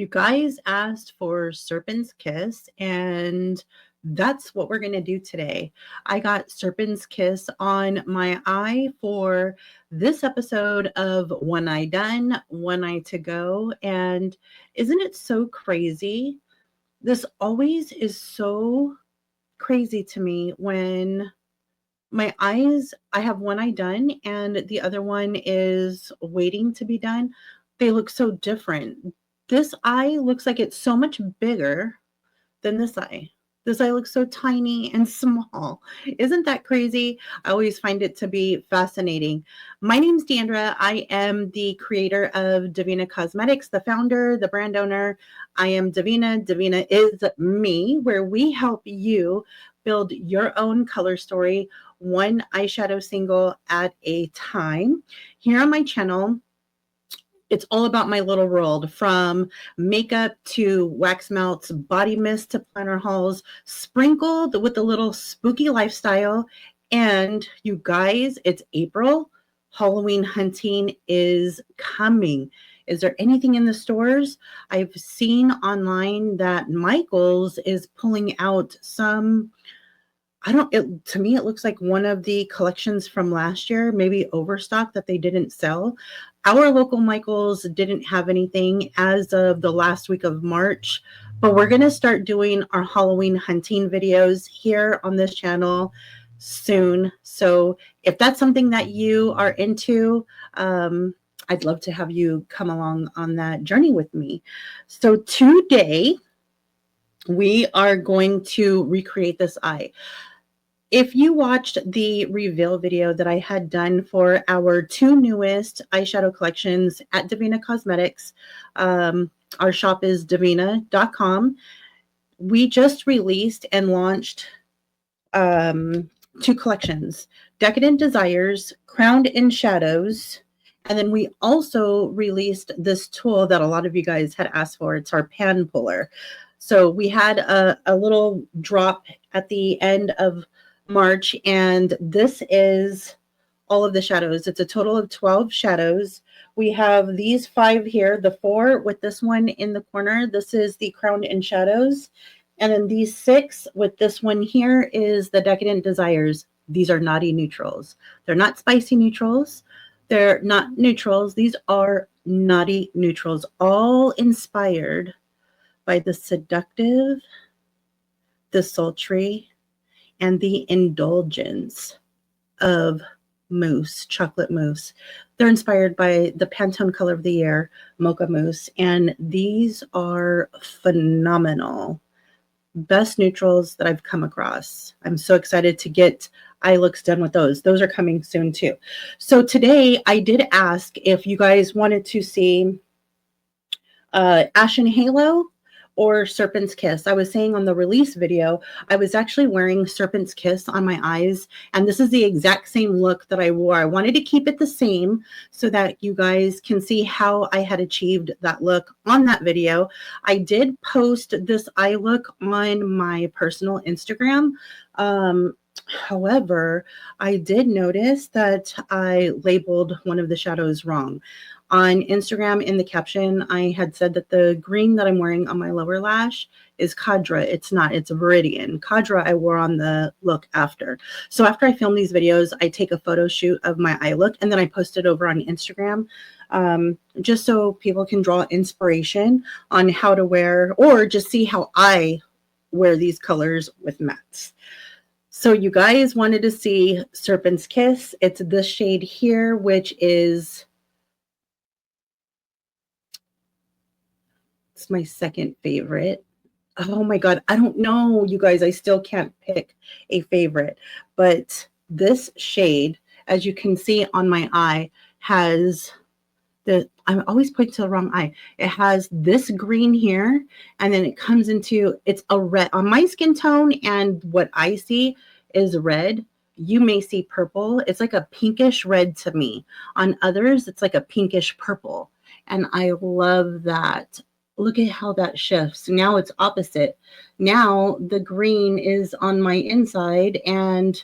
You guys asked for Serpent's Kiss, and that's what we're going to do today. I got Serpent's Kiss on my eye for this episode of One Eye Done, One Eye to Go. And isn't it so crazy? This always is so crazy to me when my eyes, I have one eye done and the other one is waiting to be done. They look so different. This eye looks like it's so much bigger than this eye. This eye looks so tiny and small. Isn't that crazy? I always find it to be fascinating. My name's Deandra. I am the creator of Devinah Cosmetics, the founder, the brand owner. I am Devinah. Devinah is me, where we help you build your own color story, one eyeshadow single at a time. Here on my channel, it's all about my little world, from makeup to wax melts, body mist to planner hauls, sprinkled with a little spooky lifestyle. And you guys, it's April. Halloween hunting is coming. Is there anything in the stores? I've seen online that Michael's is pulling out some, to me, it looks like one of the collections from last year, maybe overstock that they didn't sell. Our local Michael's didn't have anything as of the last week of March, but we're going to start doing our Halloween hunting videos here on this channel soon. So if that's something that you are into, I'd love to have you come along on that journey with me. So today we are going to recreate this eye. If you watched the reveal video that I had done for our two newest eyeshadow collections at Devinah Cosmetics, our shop is devinah.com. We just released and launched two collections, Decadent Desires, Crowned in Shadows, and then we also released this tool that a lot of you guys had asked for. It's our pan puller. So we had a little drop at the end of March, and this is all of the shadows. It's a total of 12 shadows. We have these 5 here, the 4 with this one in the corner. This is the Crowned in Shadows. And then these 6 with this one here is the Decadent Desires. These are naughty neutrals. They're not spicy neutrals. They're not neutrals. These are naughty neutrals, all inspired by the seductive, the sultry, and the indulgence of mousse, chocolate mousse. They're inspired by the Pantone color of the year, mocha mousse, and these are phenomenal. Best neutrals that I've come across. I'm so excited to get eye looks done with those. Those are coming soon too. So today I did ask if you guys wanted to see Ashen Halo or Serpent's Kiss. I was saying on the release video, I was actually wearing Serpent's Kiss on my eyes, and this is the exact same look that I wore. I wanted to keep it the same so that you guys can see how I had achieved that look on that video. I did post this eye look on my personal Instagram. However, I did notice that I labeled one of the shadows wrong. On Instagram, in the caption, I had said that the green that I'm wearing on my lower lash is Cadra. It's not, it's Viridian. Cadra I wore on the look after. So after I film these videos, I take a photo shoot of my eye look and then I post it over on Instagram, just so people can draw inspiration on how to wear, or just see how I wear these colors with mattes. So you guys wanted to see Serpent's Kiss. It's this shade here, which is, it's my second favorite. Oh my God, I don't know, you guys. I still can't pick a favorite. But this shade, as you can see on my eye, has I'm always pointing to the wrong eye. It has this green here, and then it comes into, it's a red on my skin tone, and what I see is red. You may see purple. It's like a pinkish red to me. On others, it's like a pinkish purple, and I love that. Look at how that shifts. Now it's opposite. Now the green is on my inside, and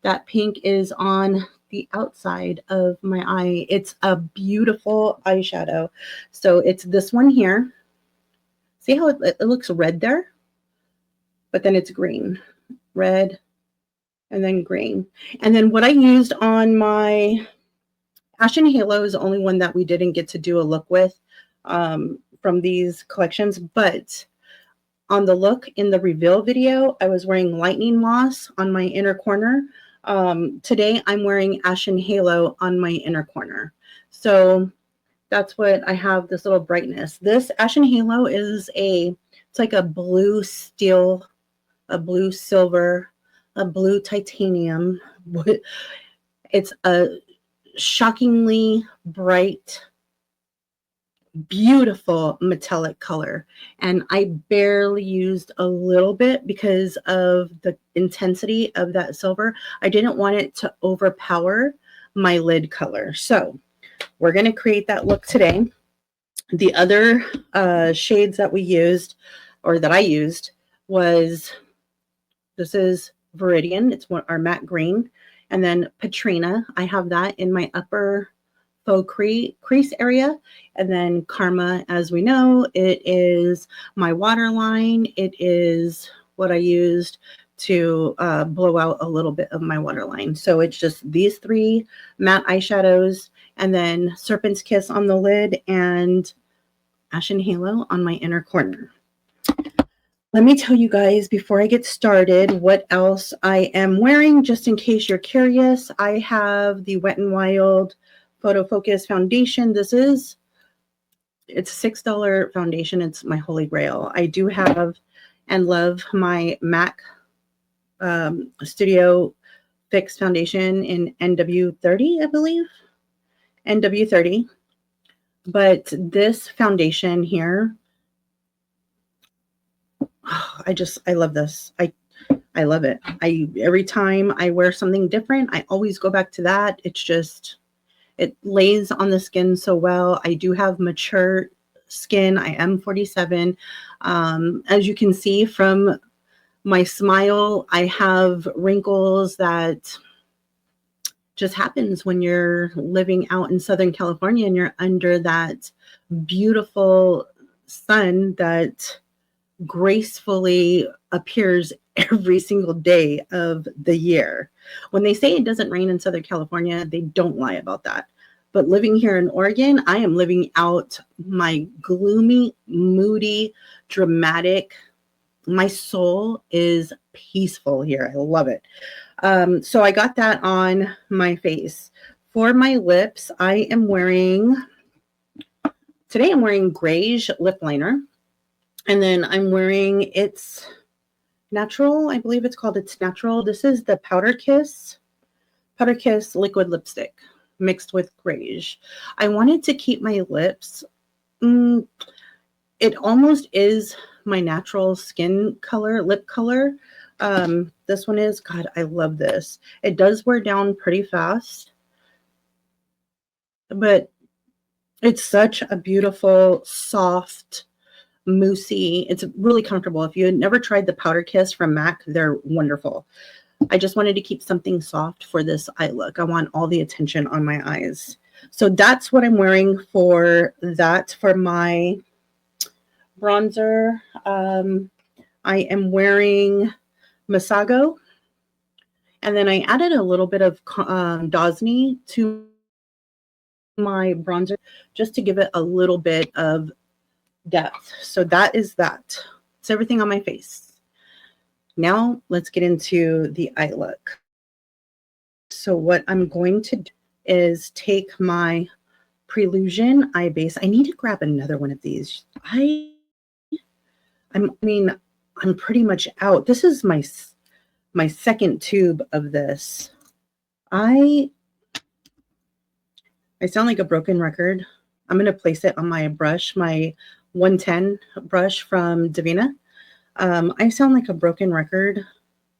that pink is on the outside of my eye. It's a beautiful eyeshadow. So it's this one here. See how it looks red there? But then it's green. Red and then green. And then what I used on my Ashen Halo is the only one that we didn't get to do a look with from these collections. But on the look in the reveal video, I was wearing lightning moss on my inner corner. Today I'm wearing Ashen Halo on my inner corner. So that's what I have, this little brightness. This Ashen Halo is it's like a blue steel, a blue silver, a blue titanium. It's a shockingly bright, beautiful metallic color. And I barely used a little bit because of the intensity of that silver. I didn't want it to overpower my lid color. So we're going to create that look today. The other shades that we used, or that I used, was, this is Viridian. It's our matte green. And then Patrina, I have that in my upper faux crease area. And then Karma, as we know, it is my waterline. It is what I used to blow out a little bit of my waterline. So it's just these three matte eyeshadows, and then Serpent's Kiss on the lid, and Ashen Halo on my inner corner. Let me tell you guys before I get started what else I am wearing, just in case you're curious. I have the Wet n Wild Photo Focus foundation. It's a $6 foundation. It's my holy grail. I do have and love my MAC Studio Fix foundation in NW30, I believe. NW30. But this foundation here, I love this. I love it. Every time I wear something different, I always go back to that. It lays on the skin so well. I do have mature skin. I am 47. As you can see from my smile, I have wrinkles that just happens when you're living out in Southern California and you're under that beautiful sun that gracefully appears every single day of the year. When they say it doesn't rain in Southern California, they don't lie about that. But living here in Oregon, I am living out my gloomy, moody, dramatic. My soul is peaceful here. I love it. So I got that on my face. For my lips, today I'm wearing grayish lip liner. And then I'm wearing It's Natural. I believe it's called It's Natural. This is the Powder Kiss liquid lipstick mixed with grayish. I wanted to keep my lips. It almost is my natural skin color, lip color. This one is, God, I love this. It does wear down pretty fast, but it's such a beautiful, soft, moussey. It's really comfortable. If you had never tried the Powder Kiss from MAC, they're wonderful. I just wanted to keep something soft for this eye look. I want all the attention on my eyes. So that's what I'm wearing for that. For my bronzer, I am wearing Masago. And then I added a little bit of Dosney to my bronzer just to give it a little bit of depth. So that is that. It's everything on my face. Now let's get into the eye look. So what I'm going to do is take my Prelusion eye base. I need to grab another one of these. I'm pretty much out. This is my second tube of this. I sound like a broken record. I'm going to place it on my brush, my 110 brush from Devinah. I sound like a broken record,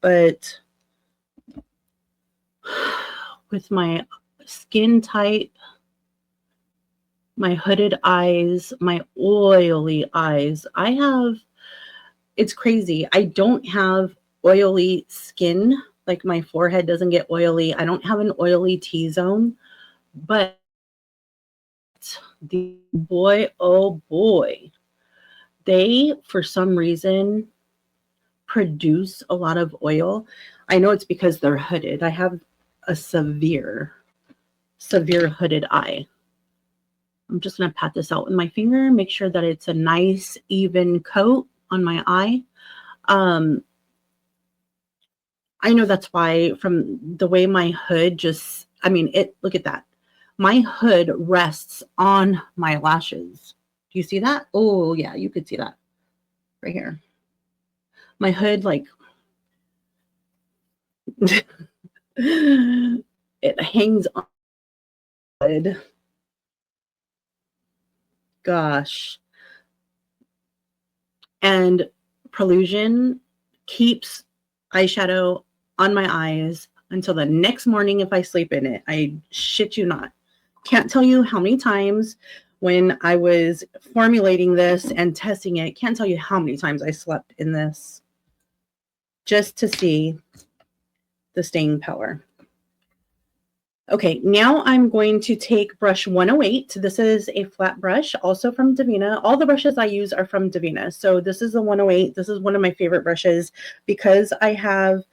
but with my skin type, my hooded eyes, my oily eyes, it's crazy. I don't have oily skin. Like my forehead doesn't get oily. I don't have an oily T-zone, but boy, oh boy, they, for some reason, produce a lot of oil. I know it's because they're hooded. I have a severe hooded eye. I'm just going to pat this out with my finger, make sure that it's a nice even coat on my eye. I know that's why, from the way my hood just, I mean, look at that. My hood rests on my lashes. Do you see that? Oh yeah, you could see that right here. My hood, like, it hangs on the hood. Gosh. And Prolusion keeps eyeshadow on my eyes until the next morning if I sleep in it. I shit you not. Can't tell you how many times when I was formulating this and testing it, can't tell you how many times I slept in this just to see the staying power. Okay, now I'm going to take brush 108. This is a flat brush, also from Devinah. All the brushes I use are from Devinah. So this is the 108. This is one of my favorite brushes because I have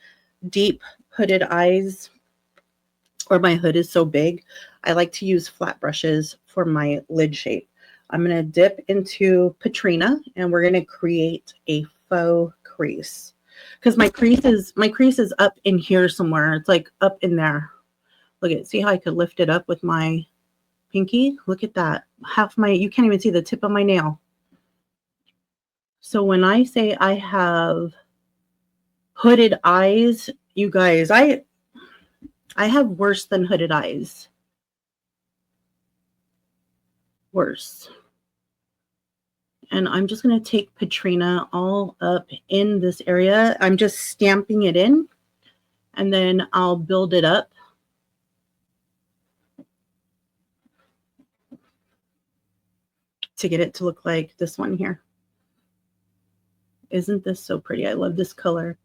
deep hooded eyes, or my hood is so big. I like to use flat brushes for my lid shape. I'm going to dip into Patrina and we're going to create a faux crease. Because my crease is up in here somewhere. It's like up in there. Look at, see how I could lift it up with my pinky? Look at that. You can't even see the tip of my nail. So when I say I have hooded eyes, you guys, I have worse than hooded eyes. Worse. And I'm just going to take Patrina all up in this area. I'm just stamping it in, and then I'll build it up. To get it to look like this one here. Isn't this so pretty? I love this color.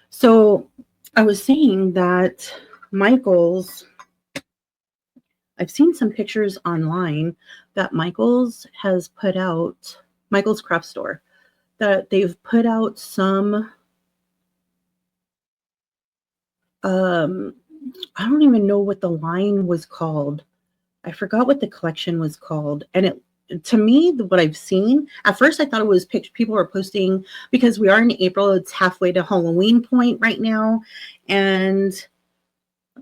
So I was saying that Michael's, I've seen some pictures online that Michael's has put out, Michael's craft store, that they've put out some, I don't even know what the line was called. I forgot what the collection was called. And to me, what I've seen, at first I thought it was people were posting, because we are in April, it's halfway to Halloween point right now. And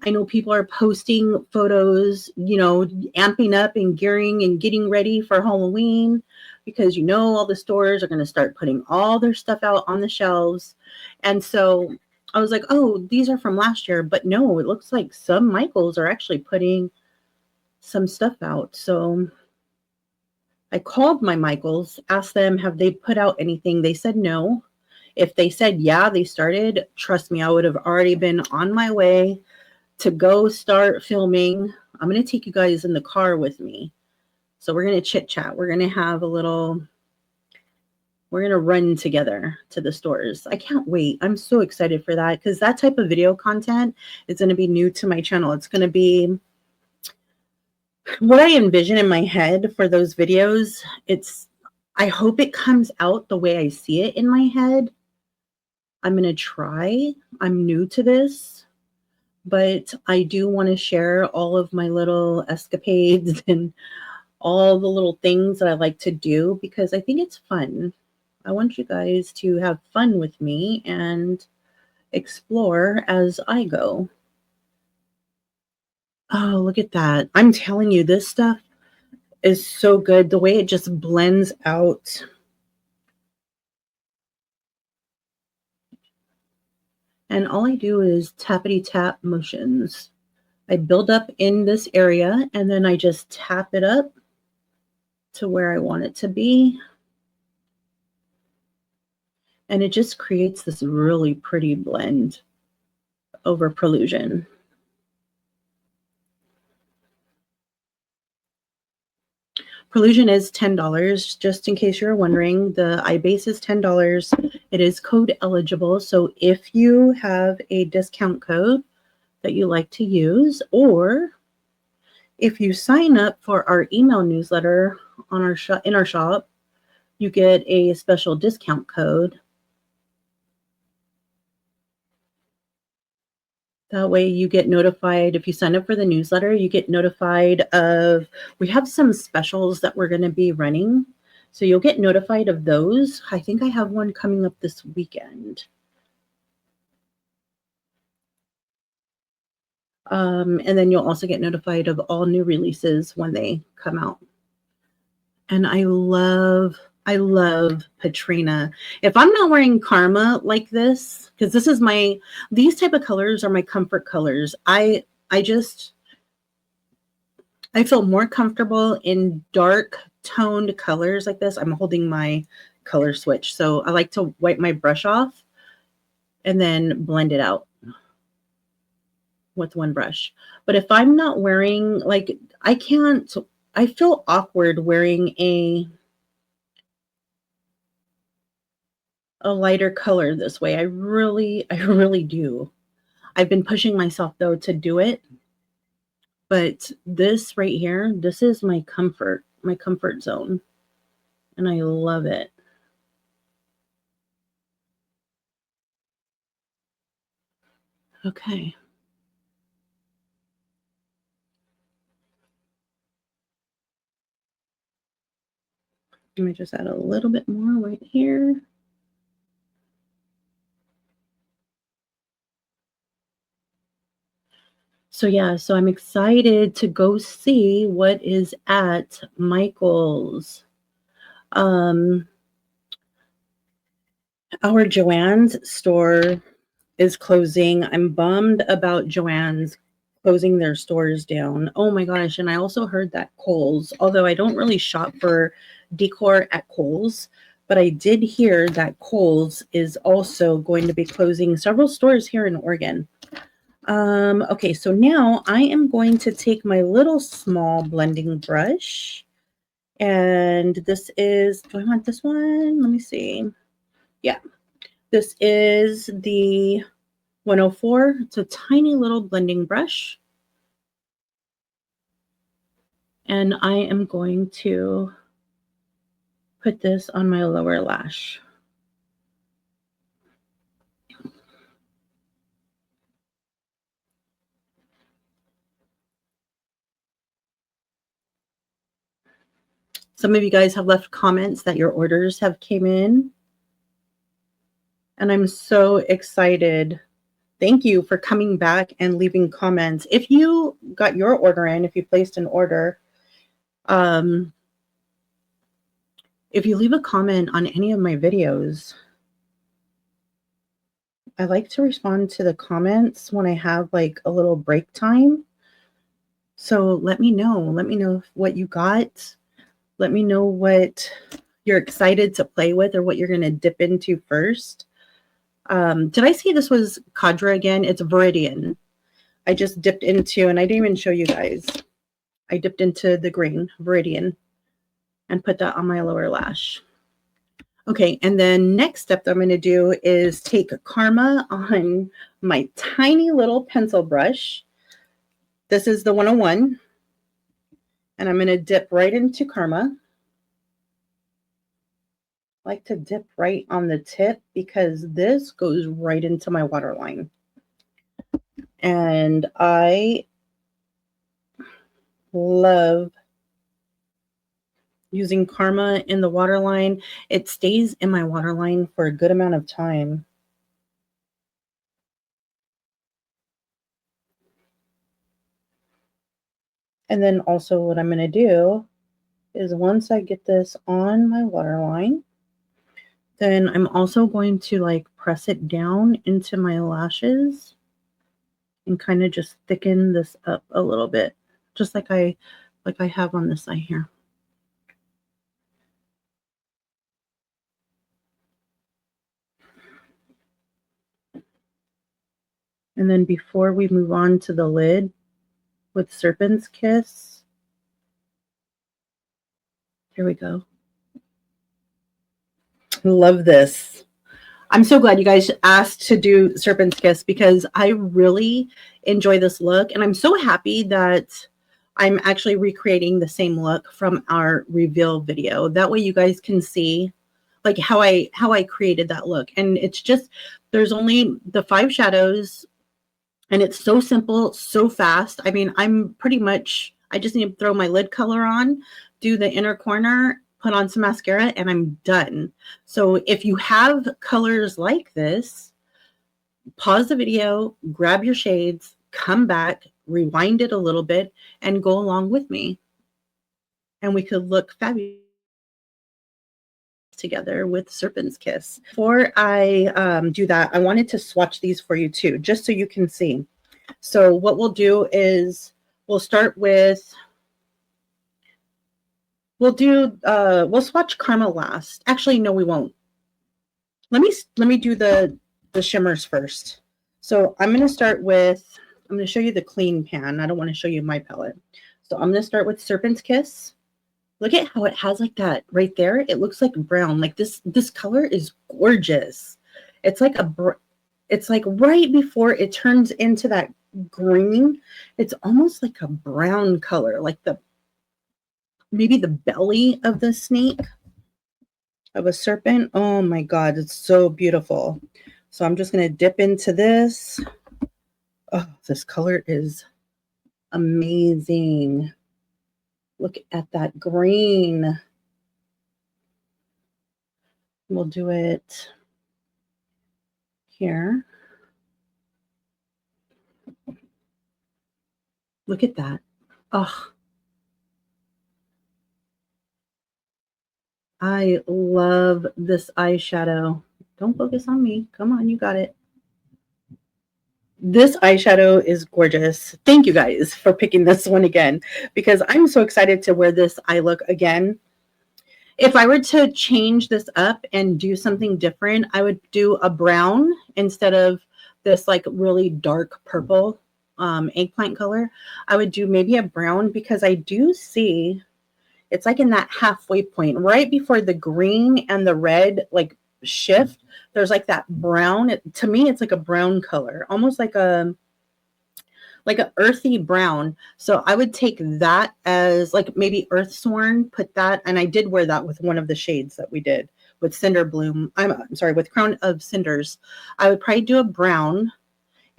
I know people are posting photos, you know, amping up and gearing and getting ready for Halloween, because, you know, all the stores are going to start putting all their stuff out on the shelves. And so I was like, oh, these are from last year. But no, it looks like some Michaels are actually putting some stuff out. So I called my Michaels, asked them, have they put out anything? They said no. If they said, yeah, they started, trust me, I would have already been on my way to go start filming. I'm going to take you guys in the car with me. So we're going to chit chat. We're going to have a little, we're going to run together to the stores. I can't wait. I'm so excited for that, because that type of video content is going to be new to my channel. It's going to be what I envision in my head for those videos. I hope it comes out the way I see it in my head. I'm going to try. I'm new to this, but I do want to share all of my little escapades and all the little things that I like to do, because I think it's fun. I want you guys to have fun with me and explore as I go. Oh, look at that. I'm telling you, this stuff is so good. The way it just blends out. And all I do is tappity tap motions. I build up in this area and then I just tap it up to where I want it to be. And it just creates this really pretty blend over Prolusion. Prolusion is $10, just in case you're wondering. The eye base is $10. It is code eligible. So if you have a discount code that you like to use, or if you sign up for our email newsletter on our in our shop, you get a special discount code. That way you get notified. If you sign up for the newsletter, you get notified of, we have some specials that we're going to be running. So you'll get notified of those. I think I have one coming up this weekend. And then you'll also get notified of all new releases when they come out. And I love Patrina. If I'm not wearing Karma like this, because this is these type of colors are my comfort colors. I feel more comfortable in dark toned colors like this. I'm holding my color switch. So I like to wipe my brush off and then blend it out with one brush. But if I'm not wearing, like, I feel awkward wearing a lighter color this way. I really do. I've been pushing myself though to do it. But this right here, this is my comfort zone. And I love it. Okay. Let me just add a little bit more right here. So yeah, so I'm excited to go see what is at Michael's. Our Joann's store is closing. I'm bummed about Joann's closing their stores down. Oh my gosh. And I also heard that Kohl's, although I don't really shop for decor at Kohl's, but I did hear that Kohl's is also going to be closing several stores here in Oregon. Okay, so now I am going to take my little small blending brush, and this is, do I want this one? Let me see. Yeah, this is the 104. It's a tiny little blending brush. And I am going to put this on my lower lash. Some of you guys have left comments that your orders have came in. And I'm so excited. Thank you for coming back and leaving comments. If you got your order in, if you placed an order, if you leave a comment on any of my videos, I like to respond to the comments when I have like a little break time. So let me know what you got. Let me know what you're excited to play with or what you're going to dip into first. Did I say this was Cadre again? It's Viridian. I just dipped into, and I didn't even show you guys. I dipped into the green Viridian and put that on my lower lash. Okay, and then next step that I'm going to do is take Karma on my tiny little pencil brush. This is the 101. And I'm going to dip right into Karma. I like to dip right on the tip because this goes right into my waterline. And I love using Karma in the waterline. It stays in my waterline for a good amount of time. And then also what I'm going to do is once I get this on my waterline, then I'm also going to like press it down into my lashes and kind of just thicken this up a little bit, just like I have on this side here. And then before we move on to the lid with Serpent's Kiss, here we go. Love this. I'm so glad you guys asked to do Serpent's Kiss because I really enjoy this look. And I'm so happy that I'm actually recreating the same look from our reveal video. That way you guys can see like how I created that look. And it's just, there's only the 5 shadows, and it's so simple, so fast. I mean, I just need to throw my lid color on, do the inner corner, put on some mascara, and I'm done. So if you have colors like this, pause the video, grab your shades, come back, rewind it a little bit, and go along with me. And we could look fabulous together with Serpent's Kiss. Before I do that, I wanted to swatch these for you too, just so you can see. So what we'll do is we'll start with, we'll swatch Caramel last. Actually, no, we won't. Let me do the shimmers first. So I'm going to start with, I'm going to show you the clean pan. I don't want to show you my palette. So I'm going to start with Serpent's Kiss. Look at how it has like that right there. It looks like brown. Like this color is gorgeous. It's like it's like right before it turns into that green. It's almost like a brown color, like maybe the belly of the snake of a serpent. Oh my God, it's so beautiful. So I'm just going to dip into this. Oh, this color is amazing. Look at that green. We'll do it here. Look at that. Oh, I love this eyeshadow. Don't focus on me. Come on, you got it. This eyeshadow is gorgeous. Thank you guys for picking this one again, because I'm so excited to wear this eye look again. If I were to change this up and do something different, I would do a brown instead of this like really dark purple eggplant color. I would do maybe a brown, because I do see it's like in that halfway point right before the green and the red like shift. There's like that brown. To me, it's like a brown color, almost like an earthy brown. So I would take that as like maybe earth sworn, put that, and I did wear that with one of the shades that we did with Cinder Bloom. I'm sorry, with Crown of Cinders. I would probably do a brown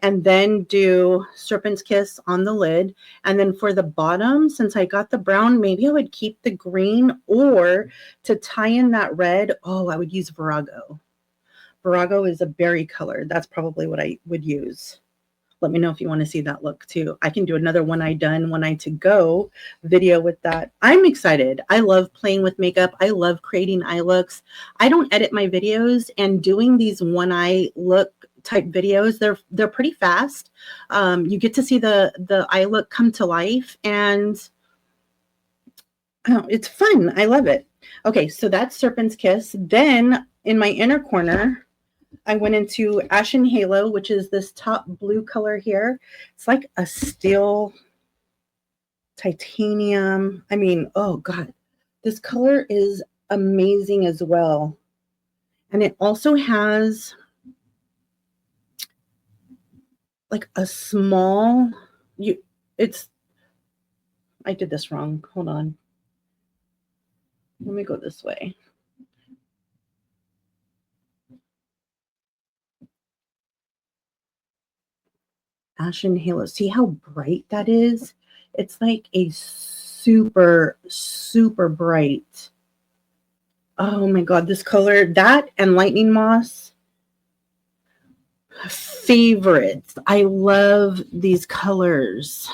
and then do Serpent's Kiss on the lid. And then for the bottom, since I got the brown, maybe I would keep the green, or to tie in that red, oh, I would use Virago. Virago is a berry color. That's probably what I would use. Let me know if you want to see that look too. I can do another one eye done, one eye to go video with that. I'm excited. I love playing with makeup. I love creating eye looks. I don't edit my videos, and doing these one eye look type videos, they're pretty fast. You get to see the eye look come to life, and oh, it's fun. I love it. Okay, so that's Serpent's Kiss. Then in my inner corner, I went into Ashen Halo, which is this top blue color here. It's like a steel titanium. I mean, oh God, this color is amazing as well. And it also has like a small, I did this wrong. Hold on. Let me go this way. Ashen Halo. See how bright that is? It's like a super, super bright. Oh my God, this color, that and Lightning Moss, favorites. I love these colors.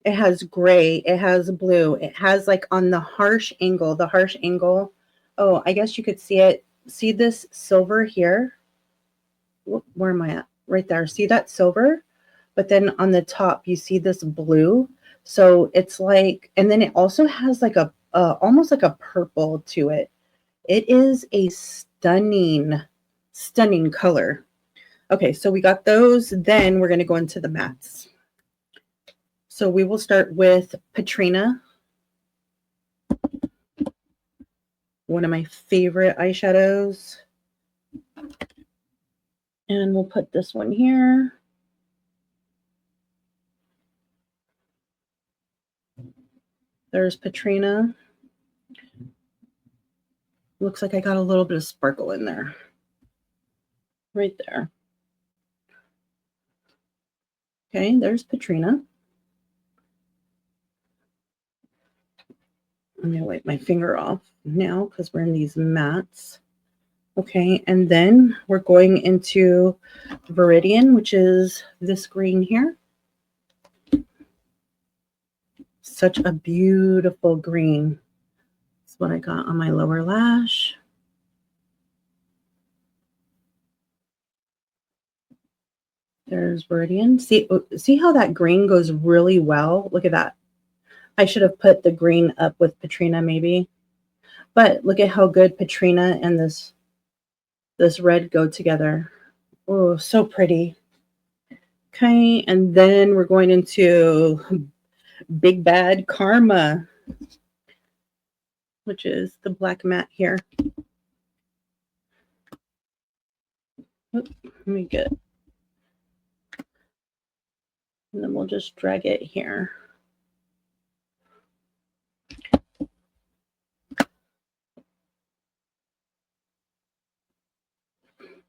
It has gray, it has blue, it has like on the harsh angle, Oh, I guess you could see it. See this silver here? Where am I at? Right there. See that silver? But then on the top, you see this blue. So it's like, and then it also has like a, almost like a purple to it. It is a stunning, stunning color. Okay, so we got those. Then we're going to go into the mattes. So we will start with Patrina, one of my favorite eyeshadows. And we'll put this one here. There's Patrina. Looks like I got a little bit of sparkle in there. Right there. Okay, there's Patrina. I'm going to wipe my finger off now because we're in these mats. Okay, and then we're going into Viridian, which is this green here. Such a beautiful green. That's what I got on my lower lash. There's Viridian. See how that green goes really well? Look at that. I should have put the green up with Patrina maybe. But look at how good Patrina and this red go together. Oh, so pretty. Okay, and then we're going into Big Bad Karma, which is the black mat here. Oops, let me get, and then we'll just drag it here.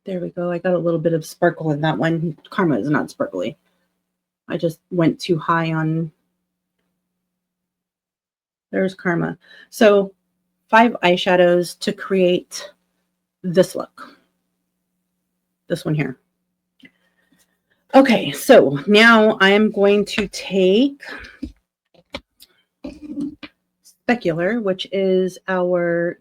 There we go. I got a little bit of sparkle in that one. Karma is not sparkly. I just went too high on. There's Karma. So 5 eyeshadows to create this look. This one here. Okay, so now I'm going to take Specular, which is our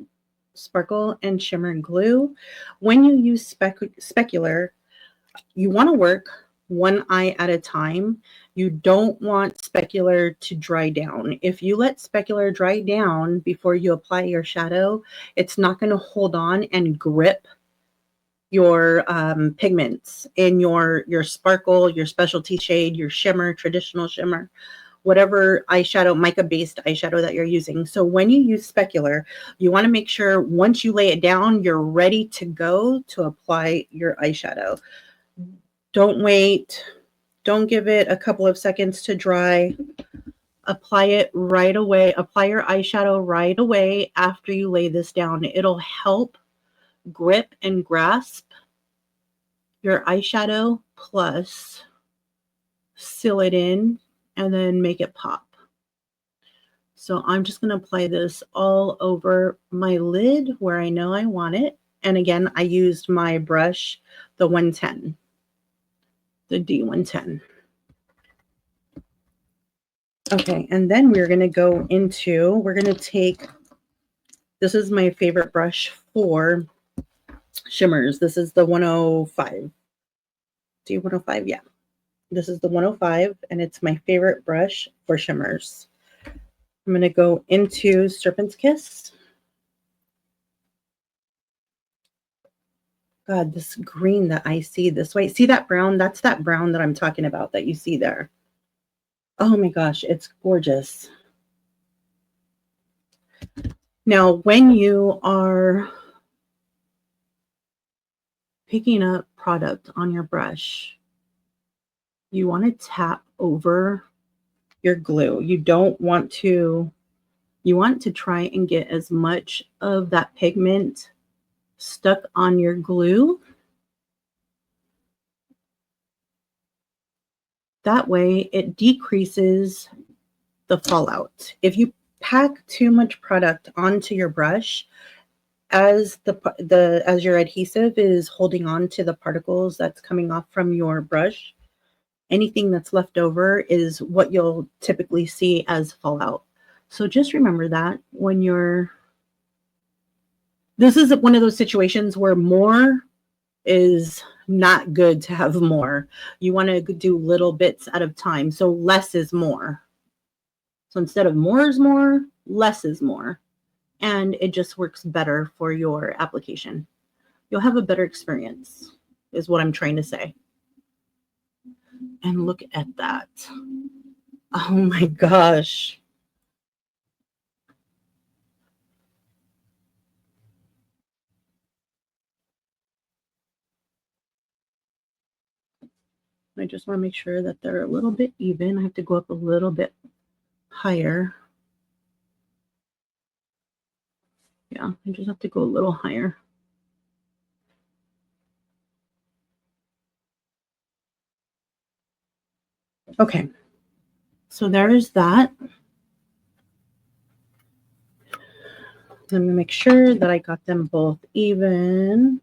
sparkle and shimmer glue. When you use Specular, you want to work one eye at a time. You don't want Specular to dry down. If you let Specular dry down before you apply your shadow, it's not going to hold on and grip your pigments in your sparkle, your specialty shade, your shimmer, traditional shimmer, whatever eyeshadow, mica-based eyeshadow that you're using. So when you use Specular, you want to make sure once you lay it down, you're ready to go to apply your eyeshadow. Don't wait. Don't give it a couple of seconds to dry. Apply it right away. Apply your eyeshadow right away after you lay this down. It'll help grip and grasp your eyeshadow, plus seal it in and then make it pop. So I'm just going to apply this all over my lid where I know I want it. And again, I used my brush, the 110, the D110. Okay, and then we're going to go into, we're going to take, this is my favorite brush for shimmers. This is the 105. D105, yeah. This is the 105, and it's my favorite brush for shimmers. I'm going to go into Serpent's Kiss. God, this green that I see this way. See that brown? That's that brown that I'm talking about that you see there. Oh my gosh, it's gorgeous. Now, when you are picking up product on your brush, you want to tap over your glue. You want to try and get as much of that pigment stuck on your glue. That way it decreases the fallout. If you pack too much product onto your brush, as your adhesive is holding on to the particles that's coming off from your brush, anything that's left over is what you'll typically see as fallout. So just remember that when this is one of those situations where more is not good to have more. You want to do little bits at a time. So less is more. So instead of more is more, less is more. And it just works better for your application. You'll have a better experience, is what I'm trying to say. And look at that. Oh my gosh. I just want to make sure that they're a little bit even. I have to go up a little bit higher. Yeah, I just have to go a little higher. Okay, so there's that. Let me make sure that I got them both even.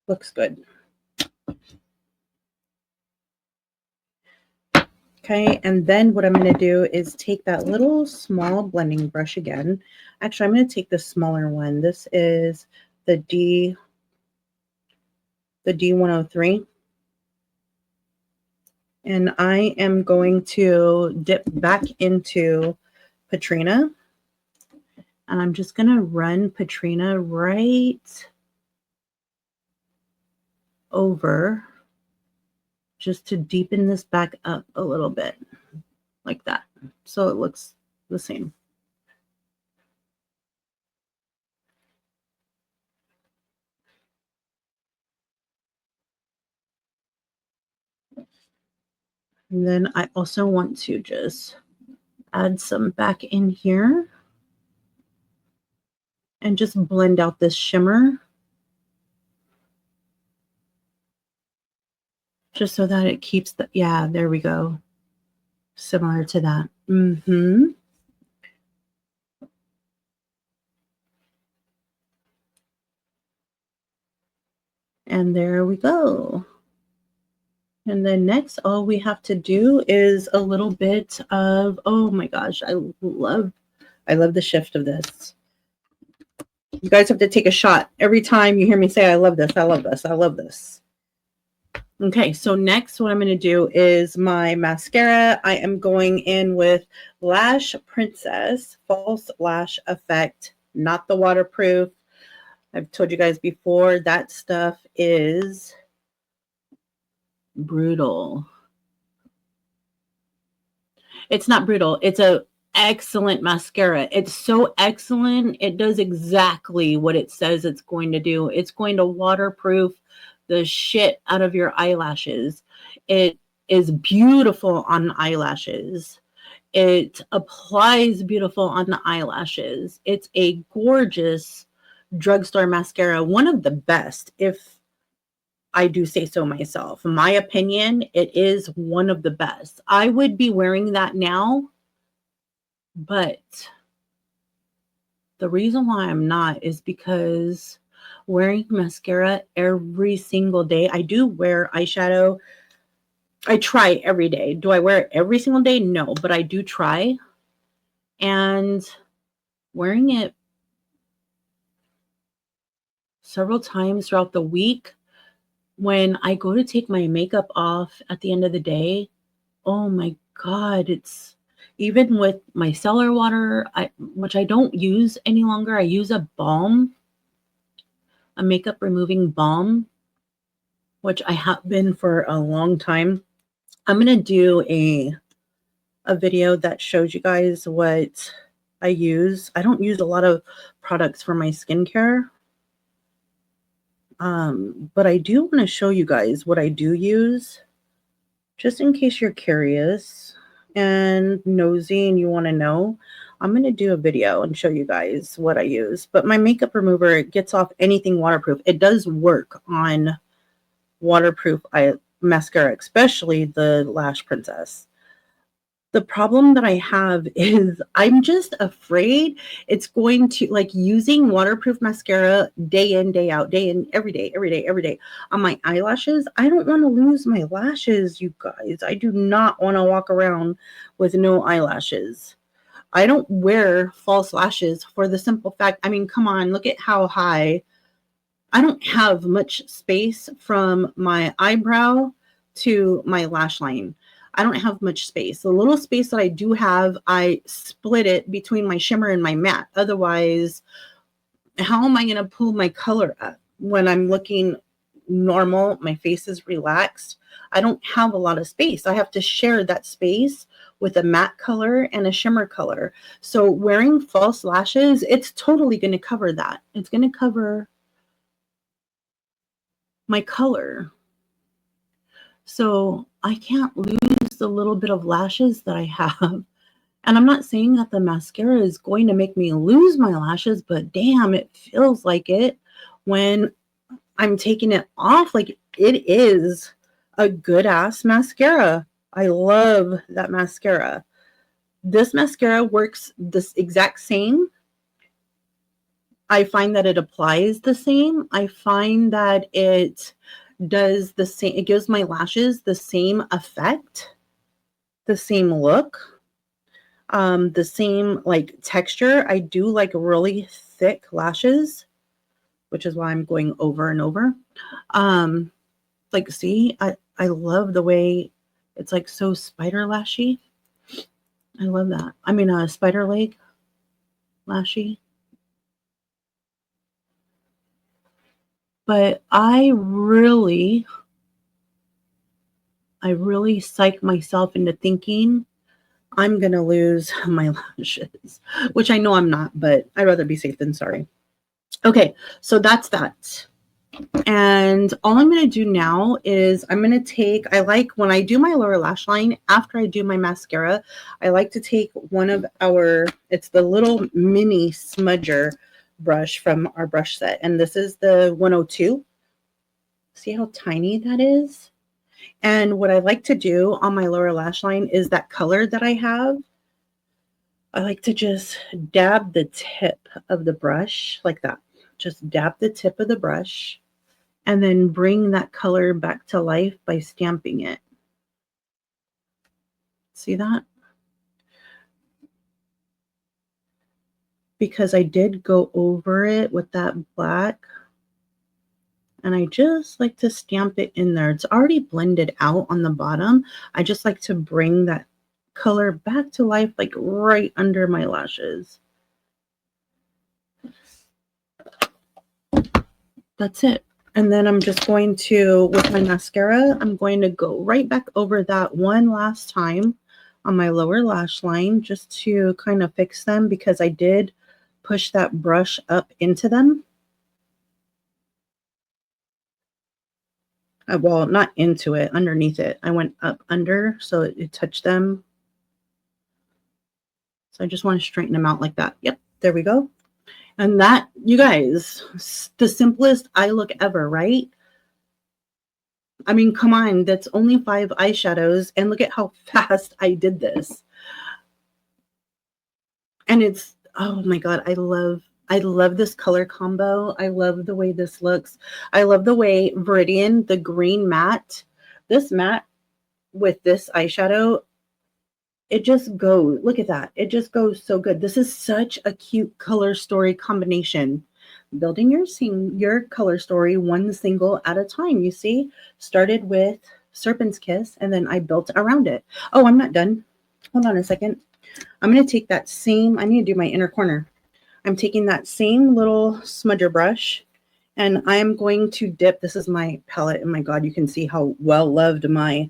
Looks good. Okay, and then what I'm going to do is take that little small blending brush again. Actually, I'm going to take the smaller one. This is the D103. And I am going to dip back into Patrina. And I'm just going to run Patrina right over just to deepen this back up a little bit like that. So it looks the same. And then I also want to just add some back in here and just blend out this shimmer just so that it keeps the, yeah, there we go. Similar to that. And there we go. And then next, all we have to do is a little bit of, oh my gosh, I love the shift of this. You guys have to take a shot every time you hear me say, I love this, I love this, I love this. Okay, so next what I'm going to do is my mascara. I am going in with Lash Princess False Lash Effect, not the waterproof. I've told you guys before, that stuff is brutal. It's not brutal. It's a excellent mascara. It's so excellent. It does exactly what it says it's going to do. It's going to waterproof the shit out of your eyelashes. It is beautiful on eyelashes. It applies beautiful on the eyelashes. It's a gorgeous drugstore mascara. One of the best, if I do say so myself. In my opinion, it is one of the best. I would be wearing that now, but the reason why I'm not is because wearing mascara every single day, I do wear eyeshadow. I try every day. Do I wear it every single day? No, but I do try. And wearing it several times throughout the week, when I go to take my makeup off at the end of the day, oh my God, it's even with my cellar water, which I don't use any longer. I use a balm, a makeup removing balm, which I have been for a long time. I'm going to do a video that shows you guys what I use. I don't use a lot of products for my skincare. But I do want to show you guys what I do use, just in case you're curious and nosy and you want to know. I'm going to do a video and show you guys what I use. But my makeup remover, it gets off anything waterproof. It does work on waterproof mascara, especially the Lash Princess. The problem that I have is I'm just afraid it's going to, like, using waterproof mascara day in, day out, day in, every day on my eyelashes. I don't want to lose my lashes, you guys. I do not want to walk around with no eyelashes. I don't wear false lashes for the simple fact, I mean, come on, look at how high. I don't have much space from my eyebrow to my lash line. I don't have much space. The little space that I do have, I split it between my shimmer and my matte. Otherwise, how am I going to pull my color up when I'm looking normal? My face is relaxed. I don't have a lot of space. I have to share that space with a matte color and a shimmer color. So wearing false lashes, it's totally going to cover that. It's going to cover my color. So I can't lose the little bit of lashes that I have. And And I'm not saying that the mascara is going to make me lose my lashes, but damn, it feels like it when I'm taking it off. Like, it is a good ass mascara. I love that mascara. This mascara works this exact same. I find that it applies the same. I find that it does the same. It gives my lashes the same effect, the same look, the same like texture. I do like really thick lashes, which is why I'm going over and over. Like, see, I love the way it's like so spider lashy. I love that. I mean, spider leg lashy. But I really psych myself into thinking I'm going to lose my lashes, which I know I'm not, but I'd rather be safe than sorry. Okay, so that's that. And all I'm going to do now is I'm going to take, I like when I do my lower lash line, after I do my mascara, I like to take one of our, it's the little mini smudger brush from our brush set. And this is the 102. See how tiny that is? And what I like to do on my lower lash line is that color that I have, I like to just dab the tip of the brush like that. Just dab the tip of the brush and then bring that color back to life by stamping it. See that? Because I did go over it with that black, and I just like to stamp it in there. It's already blended out on the bottom. I just like to bring that color back to life, like right under my lashes. That's it. And then I'm just going to, with my mascara, I'm going to go right back over that one last time on my lower lash line just to kind of fix them, because I did push that brush up into them. Well, not into it, underneath it. I went up under so it touched them. So I just want to straighten them out like that. Yep, there we go. And that, you guys, the simplest eye look ever, right? I mean, come on, that's only 5 eyeshadows, and look at how fast I did this. And it's, oh my God, I love this color combo. I love the way this looks. I love the way Viridian, the green matte, this matte with this eyeshadow, it just goes, look at that. It just goes so good. This is such a cute color story combination. Building your color story one single at a time. You see, started with Serpent's Kiss, and then I built around it. Oh, I'm not done. Hold on a second. I'm going to take that same, I need to do my inner corner. I'm taking that same little smudger brush, and I'm going to dip. This is my palette, and my God, you can see how well loved my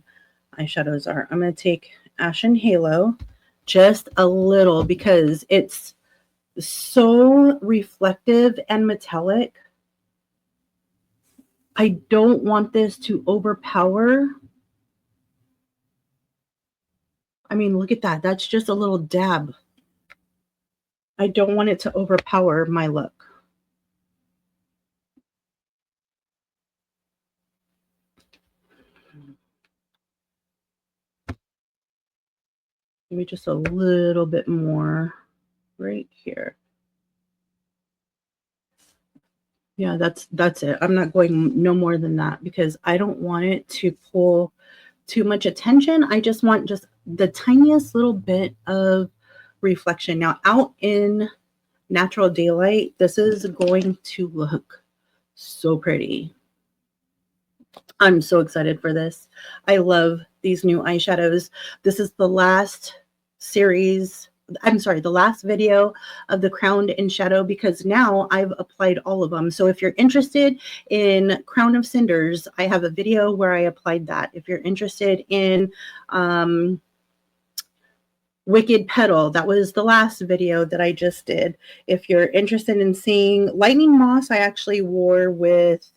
eyeshadows are. I'm going to take Ashen Halo just a little because it's so reflective and metallic. I don't want this to overpower. I mean, look at that. That's just a little dab. I don't want it to overpower my look. Maybe just a little bit more right here. Yeah, that's it. I'm not going no more than that because I don't want it to pull too much attention. I just want just the tiniest little bit of reflection. Now, out in natural daylight, this is going to look so pretty. I'm so excited for this. I love these new eyeshadows. This is the last series. I'm sorry, the last video of the Crowned in Shadow, because now I've applied all of them. So if you're interested in Crown of Cinders, I have a video where I applied that. If you're interested in Wicked Petal, that was the last video that I just did. If you're interested in seeing Lightning Moss, I actually wore with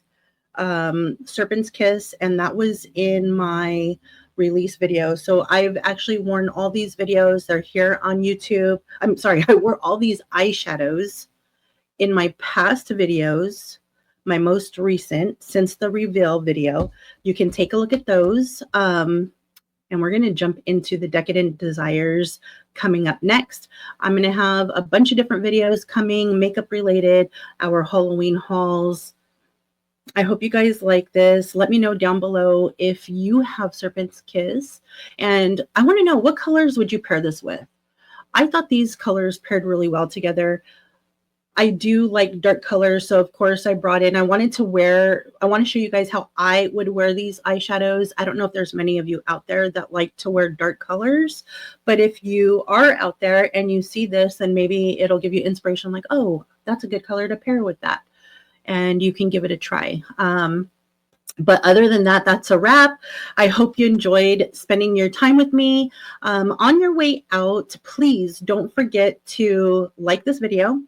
Serpent's Kiss, and that was in my release video. So I've actually worn all these videos. They're here on YouTube. I'm sorry, I wore all these eyeshadows in my past videos, my most recent since the reveal video. You can take a look at those. And we're going to jump into the Decadent Desires coming up next. I'm going to have a bunch of different videos coming, makeup related, our Halloween hauls. I hope you guys like this. Let me know down below if you have Serpent's Kiss. And I want to know, what colors would you pair this with? I thought these colors paired really well together. I do like dark colors, so of course I brought in, I want to show you guys how I would wear these eyeshadows. I don't know if there's many of you out there that like to wear dark colors, but if you are out there and you see this, then maybe it'll give you inspiration, like, oh, that's a good color to pair with that. And you can give it a try. But other than that, that's a wrap. I hope you enjoyed spending your time with me. On your way out, please don't forget to like this video.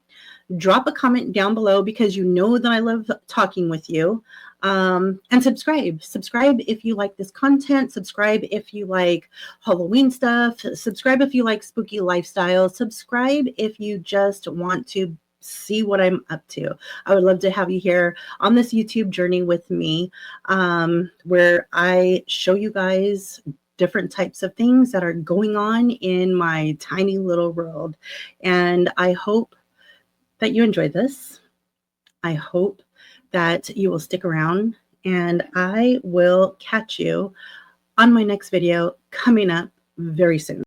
Drop a comment down below because you know that I love talking with you. And subscribe. Subscribe if you like this content. Subscribe if you like Halloween stuff. Subscribe if you like spooky lifestyle. Subscribe if you just want to see what I'm up to. I would love to have you here on this YouTube journey with me, where I show you guys different types of things that are going on in my tiny little world. And I hope that you enjoyed this. I hope that you will stick around, and I will catch you on my next video coming up very soon.